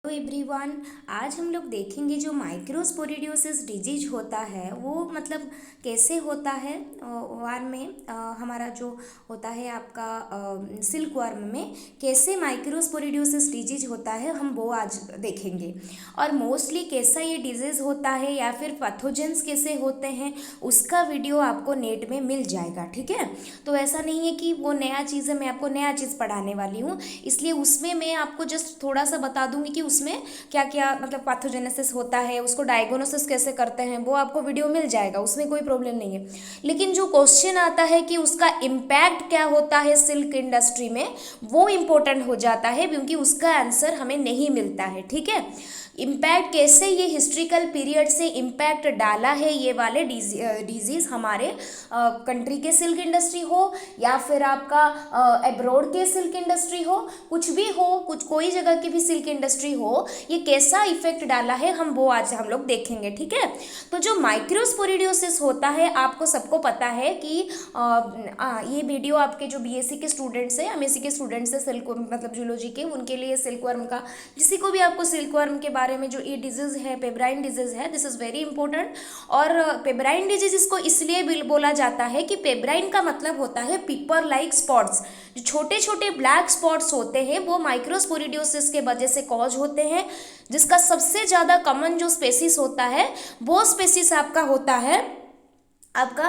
Hello everyone. आज हम लोग देखेंगे जो माइक्रोस्पोरिडियोसिस डिजीज होता है वो मतलब कैसे होता है वर्म में हमारा जो होता है आपका सिल्क वर्म में कैसे माइक्रोस्पोरिडियोसिस डिजीज होता है हम वो आज देखेंगे। और मोस्टली कैसा ये डिजीज़ होता है या फिर पैथोजेंस कैसे होते हैं उसका वीडियो आपको नेट में मिल जाएगा। ठीक है, तो ऐसा नहीं है कि वो नया चीज़ है, मैं आपको नया चीज़ पढ़ाने वाली हूँ, इसलिए उसमें मैं आपको जस्ट थोड़ा सा बता दूंगी कि उसमें क्या क्या मतलब पैथोजेनेसिस होता है, उसको डायग्नोसिस कैसे करते हैं, वो आपको वीडियो मिल जाएगा, उसमें कोई प्रॉब्लम नहीं है। लेकिन जो क्वेश्चन आता है कि उसका इम्पैक्ट क्या होता है सिल्क इंडस्ट्री में, वो इम्पोर्टेंट हो जाता है क्योंकि उसका आंसर हमें नहीं मिलता है। ठीक है, इम्पैक्ट कैसे ये हिस्ट्रिकल पीरियड से इम्पैक्ट डाला है ये वाले डिजीज़ हमारे कंट्री के सिल्क इंडस्ट्री हो या फिर आपका एब्रॉड के सिल्क इंडस्ट्री हो, कुछ भी हो, कुछ कोई जगह की भी सिल्क इंडस्ट्री हो, ये कैसा इफेक्ट डाला है वो आज हम लोग देखेंगे। ठीक है, तो जो माइक्रोस्पोरिडियोसिस होता है आपको सबको पता है कि ये वीडियो आपके जो बीएससी के स्टूडेंट्स हैं, एमएससी के स्टूडेंट्स हैं सिल्क मतलब जूलॉजी के, उनके लिए सिल्क वर्म का, किसी को भी आपको सिल्क वर्म के बारे में जो ये डिजीज़ है पेब्राइन डिजीज़ है, दिस इज़ वेरी इंपॉर्टेंट। और पेब्राइन डिजीज इसको इसलिए बोला जाता है कि पेब्राइन का मतलब होता है पेपर लाइक स्पॉट्स। जो छोटे छोटे ब्लैक स्पॉट्स होते हैं वो माइक्रोस्पोरिडियोसिस के वजह से कॉज होते हैं, जिसका सबसे ज़्यादा कॉमन जो स्पेसिस होता है वो स्पेसिस आपका होता है आपका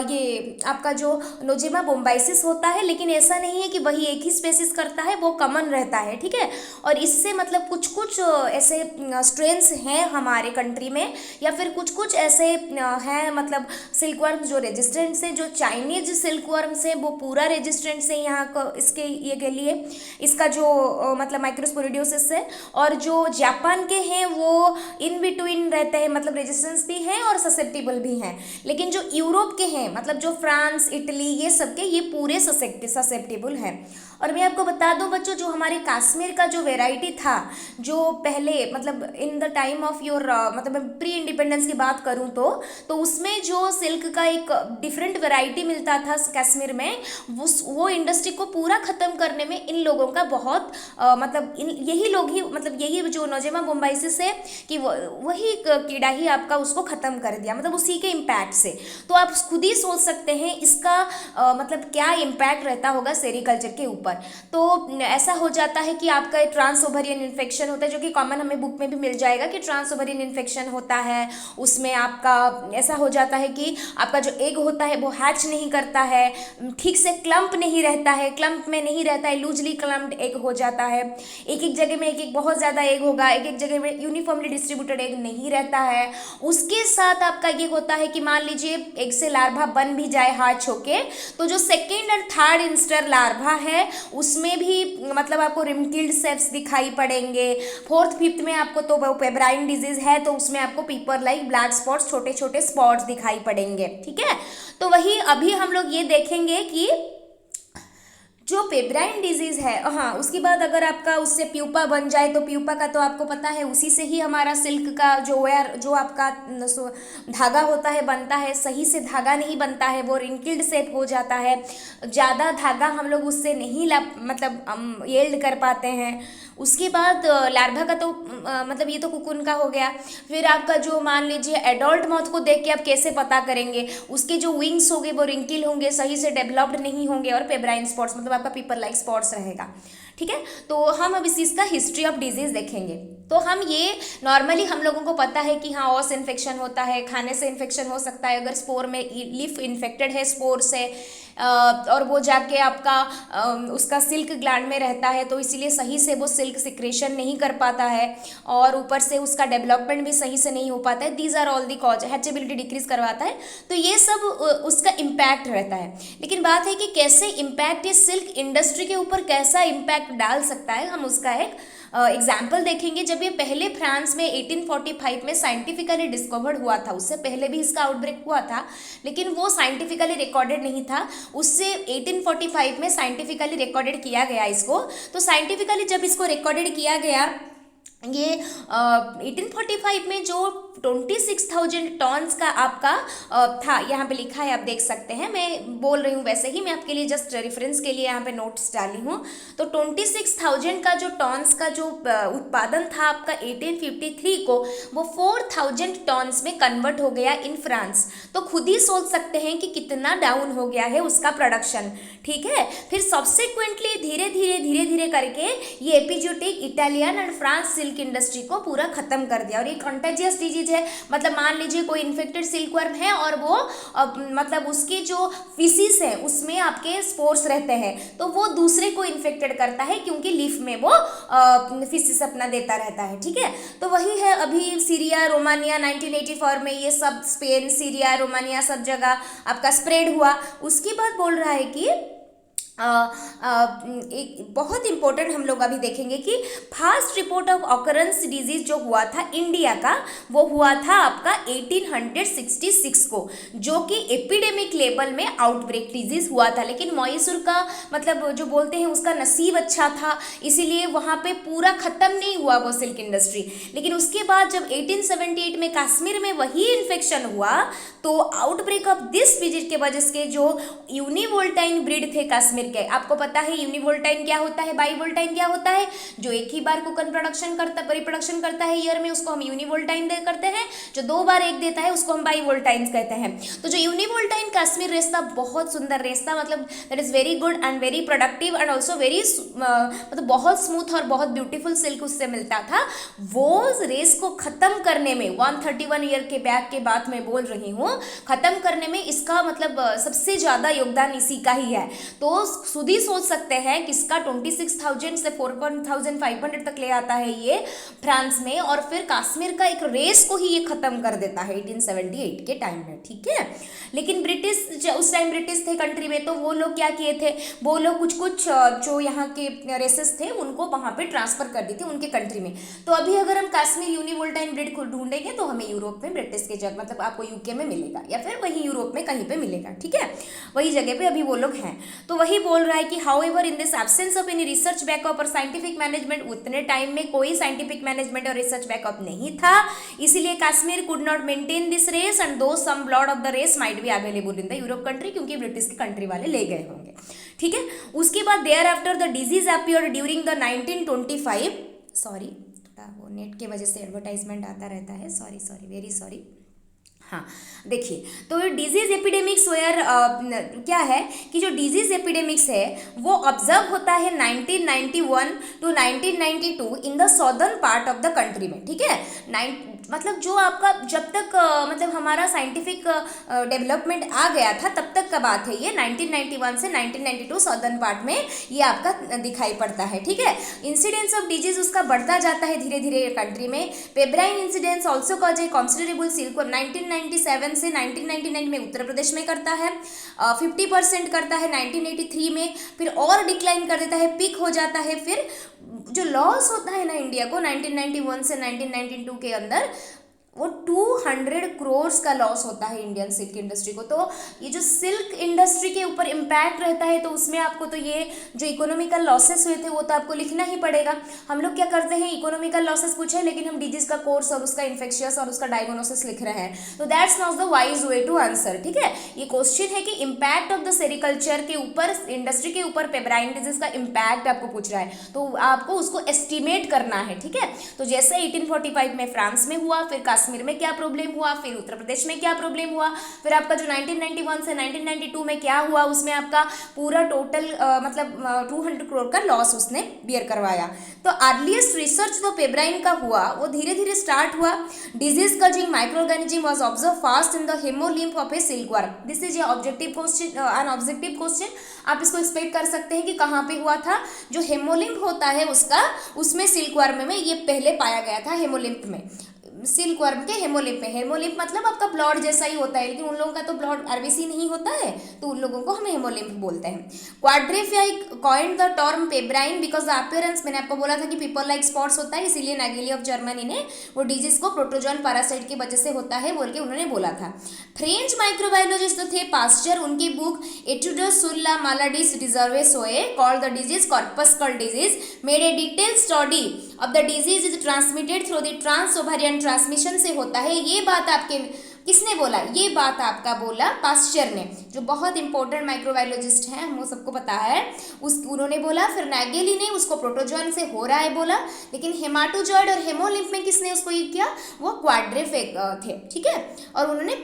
ये आपका जो नोजेमा बोम्बाइसिस होता है। लेकिन ऐसा नहीं है कि वही एक ही स्पेसिस करता है, वो कॉमन रहता है। ठीक है, और इससे मतलब कुछ कुछ ऐसे स्ट्रेन्स हैं हमारे कंट्री में या फिर कुछ कुछ ऐसे हैं मतलब सिल्क वर्म जो रेजिस्टेंट से, जो चाइनीज सिल्क वर्म से वो पूरा रेजिस्टेंट से यहाँ को इसके ये के लिए इसका जो मतलब माइक्रोस्पोरिडियोसिस है, और जो जापान के हैं वो इन बिटवीन रहते हैं, मतलब रेजिस्टेंस भी हैं और ससेप्टिबल भी हैं। लेकिन जो यूरोप के हैं मतलब जो फ्रांस इटली ये सब के, ये पूरे ससेप्टेबल हैं। और मैं आपको बता दूं बच्चों, जो हमारे कश्मीर का जो वेराइटी था, जो पहले मतलब in the time of your मतलब प्री इंडिपेंडेंस की बात करूं तो उसमें जो सिल्क का एक डिफरेंट वेराइटी मिलता था कश्मीर में, वो इंडस्ट्री को पूरा ख़त्म करने में इन लोगों का बहुत मतलब यही लोग ही मतलब यही जो नोजेमा बोम्बाइसिस है कि वही कीड़ा ही आपका उसको ख़त्म कर दिया, मतलब उसी के इम्पैक्ट से। तो आप खुद ही सोच सकते हैं इसका मतलब क्या इम्पैक्ट रहता होगा सेरिकल्चर के ऊपर। तो ऐसा हो जाता है कि आपका ट्रांस ओवरियन इन्फेक्शन होता है, जो कि कॉमन हमें बुक में भी मिल जाएगा कि ट्रांस ओवरियन इन्फेक्शन होता है। उसमें आपका ऐसा हो जाता है कि आपका जो एग होता है वो हैच नहीं करता है, ठीक से क्लम्प नहीं रहता है, क्लम्प में नहीं रहता है, लूजली क्लम्प्ड एग हो जाता है। एक एक जगह में एक एक बहुत ज़्यादा एग होगा, एक एक जगह में यूनिफॉर्मली डिस्ट्रीब्यूटेड एग नहीं रहता है। उसके साथ आपका ये होता है कि मान लीजिए एग से लार्वा बन भी जाए हाथ होके, तो जो सेकेंड और थर्ड इंस्टर लार्वा है उसमें भी मतलब आपको रिमकिल्ड सेप्स दिखाई पड़ेंगे। फोर्थ फिफ्थ में आपको तो पेब्राइन डिजीज है तो उसमें आपको पीपर लाइक ब्लैक स्पॉट्स, छोटे छोटे स्पॉट्स दिखाई पड़ेंगे। ठीक है, तो वही अभी हम लोग ये देखेंगे कि जो पेब्राइन डिजीज़ है, हाँ उसके बाद अगर आपका उससे प्यूपा बन जाए तो प्यूपा का तो आपको पता है उसी से ही हमारा सिल्क का जो आपका धागा होता है बनता है। सही से धागा नहीं बनता है, वो रिंकिल्ड सेप हो जाता है, ज़्यादा धागा हम लोग उससे नहीं मतलब येल्ड कर पाते हैं। उसके बाद लार्वा का तो मतलब ये तो कुकुन का हो गया। फिर आपका जो मान लीजिए एडल्ट मॉथ को देख के आप कैसे पता करेंगे, उसके जो विंग्स होंगे वो रिंकिल होंगे, सही से डेवलप्ड नहीं होंगे और पेब्राइन स्पॉट्स मतलब आपका पीपर लाइक स्पॉट्स रहेगा। ठीक है, तो हम अब इस चीज़ का हिस्ट्री ऑफ डिजीज देखेंगे। तो हम ये नॉर्मली हम लोगों को पता है कि हाँ ऑस इन्फेक्शन होता है, खाने से इन्फेक्शन हो सकता है, अगर स्पोर में लीफ इन्फेक्टेड है स्पोर से और वो जाके आपका उसका सिल्क ग्लैंड में रहता है तो इसीलिए सही से वो सिल्क सिक्रेशन नहीं कर पाता है और ऊपर से उसका डेवलपमेंट भी सही से नहीं हो पाता है। These are all the cause, hatchability decrease करवाता है, तो ये सब उसका इम्पैक्ट रहता है। लेकिन बात है कि कैसे इम्पैक्ट ये सिल्क इंडस्ट्री के ऊपर कैसा इम्पैक्ट डाल सकता है, हम उसका एक एग्जाम्पल देखेंगे। जब ये पहले फ्रांस में 1845 में साइंटिफिकली डिस्कवर्ड हुआ था, उससे पहले भी इसका आउटब्रेक हुआ था लेकिन वो साइंटिफिकली रिकॉर्डेड नहीं था, उससे 1845 में साइंटिफिकली रिकॉर्डेड किया गया इसको। तो साइंटिफिकली जब इसको रिकॉर्डेड किया गया ये 1845 में जो 26,000 टॉन्स का आपका था, यहाँ पे लिखा है, आप देख सकते हैं, मैं बोल रही हूँ वैसे ही, मैं आपके लिए जस्ट रेफरेंस के लिए यहाँ पे नोट्स डाली हूँ। तो 26,000 का जो टॉन्स का जो उत्पादन था आपका 1853 को, वो 4,000 टॉन्स में कन्वर्ट हो गया इन फ्रांस। तो खुद ही सोच सकते हैं कि कितना डाउन हो गया है उसका प्रोडक्शन, ठीक है। फिर सब्सिक्वेंटली धीरे धीरे करके ये epizootic Italian and France silk industry को पूरा खत्म कर दिया। और ये कंटेजियस डिजीज है, मतलब मान लीजिए कोई इन्फेक्टेड सिल्कवर्म है और वो मतलब उसके जो फिसिस है उसमें आपके स्पोर्स रहते हैं, तो वो दूसरे को इन्फेक्टेड करता है क्योंकि लीफ में वो फिसिस अपना देता रहता है, ठीक है। तो वही है, अभी सीरिया रोमानिया 1984 में ये सब स्पेन सीरिया रोमानिया सब जगह आपका स्प्रेड हुआ। उसके बाद बोल रहा है कि एक बहुत इंपॉर्टेंट हम लोग अभी देखेंगे कि fast report of occurrence disease जो हुआ था इंडिया का, वो हुआ था आपका 1866 को, जो कि एपिडेमिक लेवल में आउटब्रेक डिजीज हुआ था। लेकिन मैसूर का मतलब जो बोलते हैं उसका नसीब अच्छा था, इसीलिए वहाँ पे पूरा ख़त्म नहीं हुआ वो सिल्क इंडस्ट्री। लेकिन उसके बाद जब 1878 में कश्मीर में वही इन्फेक्शन हुआ, तो आउटब्रेक ऑफ दिस डिजीज के वजह से जो यूनिवोल्टाइन ब्रीड थे कश्मीर के, आपको पता है यूनिवोल्टाइन क्या होता है, बाईवोल्टाइन क्या होता है, जो एक ही बार कुकन रिप्रोडक्शन करता है ईयर में, उसको हम यूनिवोल्टाइन करते हैं, जो 2 बार एक देता है उसको हम बाईवोल्टाइन कहते हैं। तो जो यूनिवोल्टाइन कश्मीर रेस था, बहुत सुंदर रेस था, मतलब that is very good and very productive and also very मतलब बहुत स्मूथ और बहुत ब्यूटीफुल सिल्क उससे मिलता था। वो रेस को खत्म करने में 131 ईयर के बैक के बाद मैं बोल रही हूँ, खत्म करने में इसका मतलब सबसे ज़्यादा योगदान इसी का ही है। तो खुद ही सोच सकते हैं कि इसका 26,000 से 4,500 तक ले आता है ये फ्रांस में, और फिर कश्मीर का एक रेस को ही ये खत्म कर देता है 1878 के टाइम में, ठीक है। लेकिन ब्रिटिश उस टाइम ब्रिटिश थे कंट्री में, तो वो लोग क्या किए थे, वो लोग कुछ जो यहाँ के रेसेस थे उनको वहाँ पे ट्रांसफर कर दी थी उनके कंट्री में। तो अभी अगर हम कश्मीर यूनिवोल्टाइन ब्रीड को ढूंढेंगे तो हमें यूरोप में ब्रिटिश के जगह मतलब आपको यूके में मिलेगा, या फिर वही यूरोप में कहीं पे मिलेगा, ठीक है, वही जगह पे अभी वो लोग हैं। तो वही बोल रहा है कि however in this absence of any research backup और साइंटिफिक मैनेजमेंट, उतने टाइम में कोई साइंटिफिक मैनेजमेंट और रिसर्च बैकअप नहीं था, इसीलिए Kashmir could not maintain this race and though some blood of the race might be available in the Europe country, क्योंकि British की कंट्री वाले ले गए होंगे, ठीक है। उसके बाद there after the disease appeared during the 1925, sorry थोड़ा वो नेट के वजह से एडवर्टाइजमेंट आता रहता है, सॉरी वेरी सॉरी। हाँ देखिए, तो डिजीज एपिडेमिक्स वेयर क्या है कि जो डिजीज एपिडेमिक्स है वो ऑब्जर्व होता है 1991 to 1992 in the southern part of the country में, ठीक है। मतलब जो आपका जब तक मतलब हमारा साइंटिफिक डेवलपमेंट आ गया था तब तक का बात है ये, 1991 से 1992 सदर्न पार्ट में ये आपका दिखाई पड़ता है, ठीक है। इंसिडेंस ऑफ डिजीज उसका बढ़ता जाता है धीरे धीरे कंट्री में। पेब्राइन इंसिडेंस ऑल्सो कॉज ए कॉन्सिडरेबल सिल्क 1997 से 1999 में उत्तर प्रदेश में करता है, 50% करता है 1983 में, फिर और डिक्लाइन कर देता है, पीक हो जाता है। फिर जो लॉस होता है ना इंडिया को 1991 से 1992 के अंदर, वो 200 करोड़ का लॉस होता है इंडियन सिल्क इंडस्ट्री को। तो ये जो सिल्क इंडस्ट्री के ऊपर इम्पैक्ट रहता है, तो उसमें आपको तो ये जो इकोनॉमिकल लॉसेस हुए थे वो तो आपको लिखना ही पड़ेगा। हम लोग क्या करते हैं, इकोनॉमिकल लॉसेस पूछे लेकिन हम डिजीज का कोर्स और उसका इन्फेक्शियस और उसका डायग्नोसिस लिख रहे हैं, तो that's not the wise way to answer, ठीक है। ये क्वेश्चन है कि इम्पैक्ट ऑफ द सेरिकल्चर के ऊपर, इंडस्ट्री के ऊपर पेब्राइन डिजीज का इम्पैक्ट आपको पूछ रहा है, तो आपको उसको एस्टिमेट करना है, ठीक है। तो जैसे 1845 में फ्रांस में हुआ, फिर कश्मीर में क्या प्रॉब्लम हुआ, फिर उत्तर प्रदेश में क्या प्रॉब्लम हुआ, फिर आपका जो 1991 से 1992 में क्या हुआ, उसमें आपका पूरा टोटल मतलब 200 करोड़ का लॉस उसने बियर करवाया। तो अर्लीस्ट रिसर्च जो पेब्राइन का हुआ वो धीरे धीरे स्टार्ट हुआ। Disease causing micro organism was observe fast in the haemolymph of A silkworm. This is a objective question, an objective question. आप इसको एक्सपेक्ट कर सकते हैं कि कहाँ पे हुआ था, जो हेमोलिम्फ होता है उसका, उसमें सिल्कवर्म में ये पहले पाया गया था, हेमोलिम्फ में, सिल्कवर्म के हेमोलिम्फ में। हेमोलिम्फ मतलब आपका ब्लड जैसा ही होता है, लेकिन उन लोगों का तो ब्लड आरबीसी नहीं होता है, तो उन लोगों को हम हेमोलिम्फ बोलते हैं। Quatrefages coined the term pebrine because the appearance, मैंने आपको बोला था कि पीपल लाइक स्पॉट्स होता है, इसीलिए नागेली ऑफ जर्मनी ने वो डिजीज को प्रोटोजोन पैरासाइट की वजह से होता है बोल के उन्होंने बोला था। फ्रेंच माइक्रोबायोलॉजिस्ट थे पास्चर, उनकी बुक एटुडस सुर ला मालाडीज डिजर्वेसोए called the disease corpuscle disease made a detail study of the disease is transmitted through the trans ovarian transmission से होता है। ये बात आपके किसने बोला? ये बात आपका बोला पास्चर ने, जो बहुत इंपॉर्टेंट माइक्रोबायोलॉजिस्ट हैं, हम सबको पता है। उन्होंने बोला। फिर नागेली ने उसको प्रोटोजोन से हो रहा है बोला, लेकिन हेमाटोजॉइड और हेमोलिम्फ में किसने उसको ये किया? वो क्वाड्रिफेक थे, ठीक है। और उन्होंने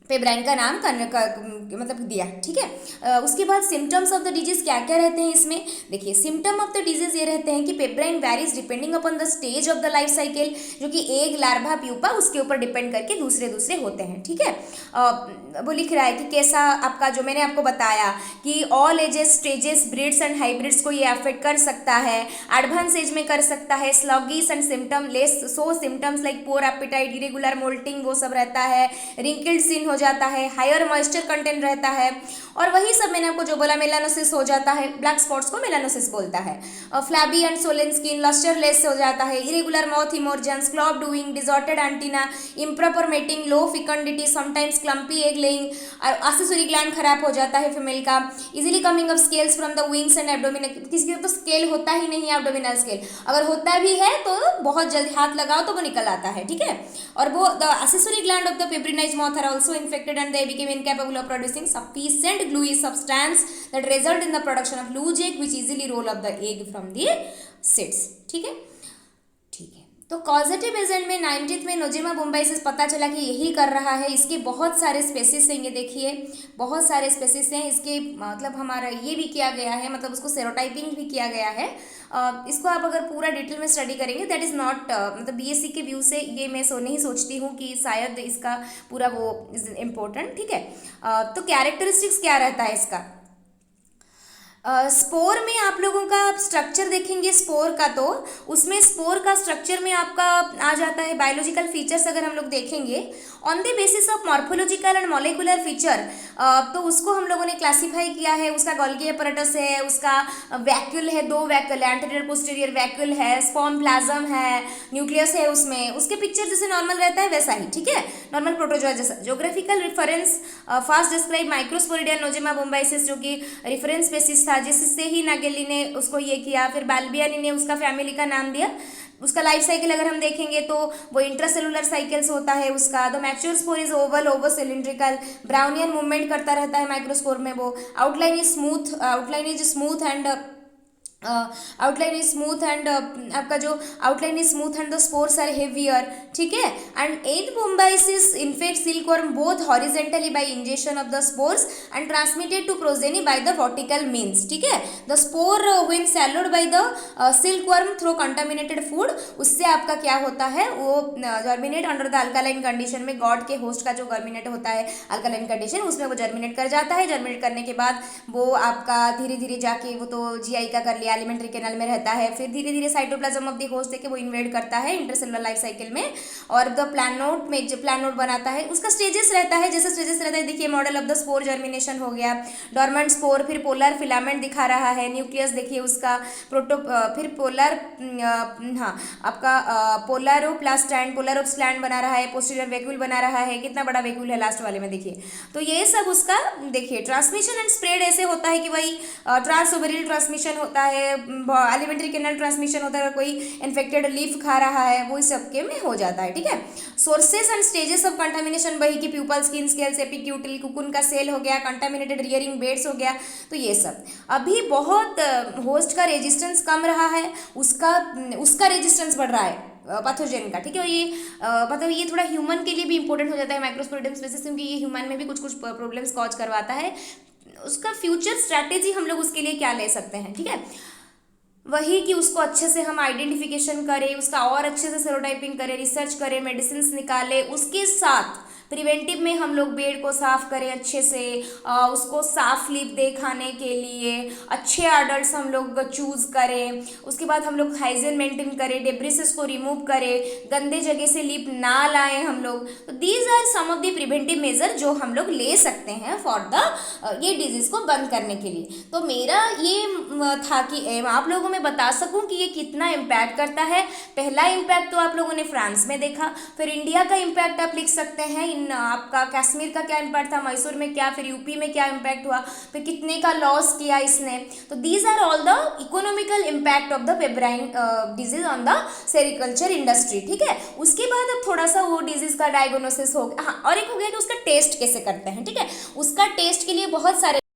पेब्राइन का नाम मतलब दिया, ठीक है। उसके बाद सिम्टम्स ऑफ द डिजीज क्या क्या रहते हैं इसमें? देखिए, सिम्टम ऑफ द डिजीज ये रहते हैं कि pebrine varies depending upon the stage of the life cycle, जो कि एग, लार्वा, प्यूपा, उसके ऊपर डिपेंड करके दूसरे दूसरे होते हैं, ठीक है। वो लिख रहा है कि कैसा आपका, जो मैंने आपको बताया कि all ages, stages, breeds and hybrids को ये अफेक्ट कर सकता है। एडवांस एज में कर सकता है। Sluggish and symptomless so symptoms like poor appetite, irregular moulting, वो सब रहता है। रिंकल्ड स्किन हो जाता है। हायर मॉइस्चर कंटेंट रहता है। और वही सब मैंने आपको जो बोला, मेलानोसिस हो जाता है। ब्लैक स्पॉट्स को मेलानोसिस बोलता है। Flabby and swollen skin, lustreless हो जाता है। Irregular moth emergence, clop doing, disordered antenna, improper mating, low fecundity, sometimes clumpy egg laying, accessory gland खराब हो जाता है फीमेल का। Easily coming off scales from the wings and abdomen, किसी के तो स्केल होता ही नहीं है, एब्डोमिनल स्केल, अगर होता भी है तो बहुत जल्दी हाथ लगाओ तो वो निकल आता है, ठीक है। और वो the accessory gland of the pebrinised moth are also infected and they became incapable of producing sufficient gluey substance that result in the production of loose egg which easily roll up the egg from the seeds, ठीक है, ठीक है। तो causative agent में 90th में नोजेमा बोम्बाइसिस पता चला कि यही कर रहा है। इसके बहुत सारे स्पेसिस हैं, ये देखिए बहुत सारे स्पेसिस हैं इसके, मतलब हमारा ये भी किया गया है, मतलब उसको सेरोटाइपिंग भी किया गया है। इसको आप अगर पूरा डिटेल में स्टडी करेंगे, दैट इज़ नॉट, मतलब बीएससी के व्यू से ये मैं नहीं सोचती हूँ कि शायद इसका पूरा वो इज इम्पोर्टेंट, ठीक है। तो कैरेक्टरिस्टिक्स क्या रहता है इसका? स्पोर में आप लोगों का स्ट्रक्चर देखेंगे स्पोर का, तो उसमें स्पोर का स्ट्रक्चर में आपका आ जाता है बायोलॉजिकल फीचर्स। अगर हम लोग देखेंगे on the basis of morphological and molecular feature, तो उसको हम लोगों ने क्लासीफाई किया है। उसका गोल्गी अपैरेटस है, उसका वैक्यूल है, 2 वैक्यूल है, एंटीरियर पोस्टीरियर वैक्यूल है, स्पर्म प्लाज्म है, न्यूक्लियस है उसमें, उसके पिक्चर जैसे नॉर्मल रहता है वैसा ही, ठीक है, नॉर्मल प्रोटोजोआ जैसा। Geographical reference first describe microsporidia nosema bombycis, जो कि रेफरेंस स्पेसिस था, जिससे ही नागेली ने उसको ये किया। फिर बाल्बियानी ने उसका फैमिली का नाम दिया। उसका लाइफ साइकिल अगर हम देखेंगे तो वो इंट्रासेलुलर साइकिल्स होता है उसका। The mature spore is Oval, Oval cylindrical, Brownian movement करता रहता है माइक्रोस्पोर में। वो आउटलाइन इज स्मूथ एंड आपका जो outline is smooth and the spores are heavier, ठीक है। And at bombycis infect silkworm both horizontally by injection of the spores and transmitted to progeny by the vertical means, ठीक है। The spore when swallowed by the silkworm through contaminated food, उससे आपका क्या होता है, वो germinate under the alkaline condition में, gut के होस्ट का जो जर्मिनेट होता है अल्कालाइन कंडीशन, उसमें वो जर्मिनेट कर जाता है। जर्मिनेट करने के बाद वो आपका धीरे धीरे जाके, वो तो जीआई का कर लिया, एलिमेंट्री कैनल में रहता है। फिर धीरे धीरे साइटोप्लाज्म ऑफ द होस्ट देके वो इन्वेड करता है इंटरसेलुलर लाइफ साइकिल में, और द प्लानोड में जो प्लानोड बनाता है उसका स्टेजेस रहता है। जैसे स्टेजेस रहता है, देखिए model of the spore germination हो गया, डॉर्मेंट स्पोर, फिर पोलर फिलामेंट दिखा रहा है, न्यूक्लियस देखिए उसका, फिर पोलर, हाँ आपका पोलरोप्लास्टैंड, पोलरोप्लास्ट बना रहा है, पोस्टीरियर वैक्यूल बना रहा है, कितना बड़ा वैक्यूल है लास्ट वाले में देखिए। तो ये सब उसका देखिए। ट्रांसमिशन एंड स्प्रेड ऐसे होता है कि वही ट्रांसओवेरियल ट्रांसमिशन होता है, एलिमेंट्री कैनल ट्रांसमिशन होता है, कोई इन्फेक्टेड लीफ खा रहा है, वो इस सबके में हो जाता है, ठीक है। Sources and stages of contamination, वही की प्यूपल, स्किन स्केल्स, एपिक्यूटल, कुकुन का सेल हो गया, कंटामिनेटेड रियरिंग बेड्स हो गया। तो ये सब अभी बहुत होस्ट का रेजिस्टेंस कम रहा है, उसका रेजिस्टेंस बढ़ रहा है पैथोजेन का, ठीक है। और ये मतलब ये थोड़ा ह्यूमन के लिए भी इंपॉर्टेंट हो जाता है माइक्रोस्पोरिडियम स्पेसिस, क्योंकि ये ह्यूमन में भी कुछ प्रॉब्लम्स कॉज करवाता है। उसका फ्यूचर स्ट्रैटेजी हम लोग उसके लिए क्या ले सकते हैं, ठीक है, वही कि उसको अच्छे से हम आइडेंटिफिकेशन करें, उसका और अच्छे से सेरोटाइपिंग करें, रिसर्च करें, मेडिसिन निकालें, उसके साथ प्रिवेंटिव में हम लोग बेड को साफ़ करें अच्छे से, उसको साफ लिप दे खाने के लिए, अच्छे एडल्ट्स हम लोग चूज़ करें। उसके बाद हम लोग हाइजीन मेंटेन करें, डेब्रिसेस को रिमूव करें, गंदे जगह से लिप ना लाएं हम लोग। तो these are some of the preventive measure जो हम लोग ले सकते हैं फॉर द ये डिजीज़ को बंद करने के लिए। तो मेरा ये था कि आप लोगों में बता सकूं कि ये कितना इम्पैक्ट करता है। पहला इम्पैक्ट तो आप लोगों ने फ्रांस में देखा, फिर इंडिया का इम्पैक्ट आप लिख सकते हैं। इन आपका कश्मीर का क्या इम्पैक्ट था, मैसूर में क्या, फिर यूपी में क्या इम्पैक्ट हुआ, फिर कितने का लॉस किया इसने। तो these are all the economical impact of the pebrine disease on the sericulture industry. ठीक है, उसके बाद अब थोड़ा सा वो डिजीज का डायग्नोसिस हो गया। हाँ, और एक हो गया कि उसका टेस्ट कैसे करते हैं। ठीक है, उसका टेस्ट के लिए बहुत सारे